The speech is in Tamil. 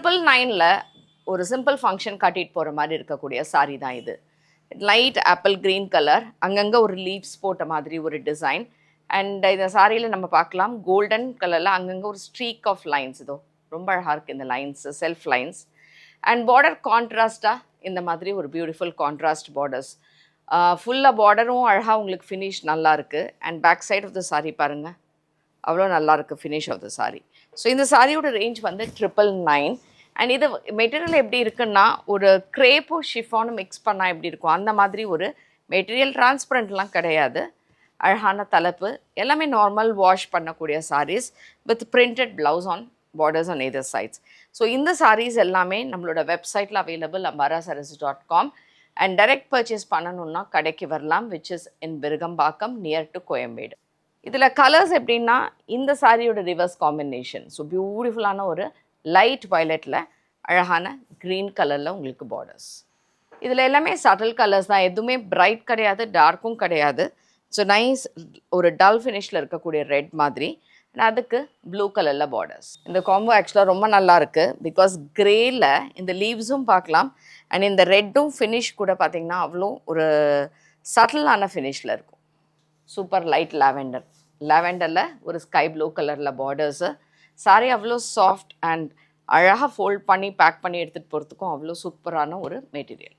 999ல ஒரு சிம்பிள் ஃபங்க்ஷன் கட்டிட்டு போகிற மாதிரி இருக்கக்கூடிய சாரீ தான் இது. லைட் ஆப்பிள் க்ரீன் கலர், அங்கங்கே ஒரு லீவ்ஸ் போட்ட மாதிரி ஒரு டிசைன். அண்ட் இந்த சாரியில் நம்ம பார்க்கலாம் கோல்டன் கலரில் அங்கங்கே ஒரு ஸ்ட்ரீக் ஆஃப் லைன்ஸ். இதோ ரொம்ப அழகாக இருக்குது இந்த lines, self lines. And border கான்ட்ராஸ்டாக இந்த மாதிரி ஒரு பியூட்டிஃபுல் கான்ட்ராஸ்ட் பார்டர்ஸ். ஃபுல்லாக பார்டரும் அழகாக உங்களுக்கு ஃபினிஷ் நல்லா இருக்குது. And back side of the sari பாருங்கள், அவ்வளோ நல்லாயிருக்கு finish of the sari. So இந்த சாரியோட ரேஞ்ச் வந்து 999. அண்ட் இது மெட்டீரியல் எப்படி இருக்குன்னா ஒரு க்ரேப்போ ஷிஃபானும் மிக்ஸ் பண்ணால் எப்படி இருக்கும் அந்த மாதிரி ஒரு மெட்டீரியல். டிரான்ஸ்பரண்ட்லாம் கிடையாது. அழகான தலைப்பு, எல்லாமே நார்மல் வாஷ் பண்ணக்கூடிய saris with printed blouse on borders on either sides. So இந்த சாரீஸ் எல்லாமே நம்மளோட வெப்சைட்டில் available ambarasarees.com. And direct purchase பண்ணணுன்னா கடைக்கு வரலாம், which is in Virugambakkam near to Koyambedu. இதில் கலர்ஸ் எப்படின்னா இந்த சாரியோட ரிவர்ஸ் காம்பினேஷன். ஸோ பியூட்டிஃபுல்லான ஒரு லைட் வயலட்டில் அழகான க்ரீன் கலரில் உங்களுக்கு பார்டர்ஸ். இதில் எல்லாமே சட்டில் கலர்ஸ் தான், எதுவுமே பிரைட் கிடையாது, டார்க்கும் கிடையாது. ஸோ நைஸ் ஒரு டல் ஃபினிஷில் இருக்கக்கூடிய ரெட் மாதிரி, அதுக்கு ப்ளூ கலரில் பார்டர்ஸ். இந்த காம்போ ஆக்சுவலாக ரொம்ப நல்லா இருக்குது. பிகாஸ் க்ரேயில் இந்த லீவ்ஸும் பார்க்கலாம், அண்ட் இந்த ரெட்டும் ஃபினிஷ் கூட பார்த்திங்கன்னா அவ்வளோ ஒரு சட்டிலான ஃபினிஷில் இருக்கும். சூப்பர் லைட் லாவெண்டர், லாவெண்டரில் ஒரு ஸ்கை ப்ளூ கலரில் பார்டர்ஸு. சாரி அவ்வளோ சாஃப்ட் அண்ட் அழகாக ஃபோல்ட் பண்ணி பேக் பண்ணி எடுத்துகிட்டு போகிறதுக்கும் அவ்வளோ சூப்பரான ஒரு மெட்டீரியல்.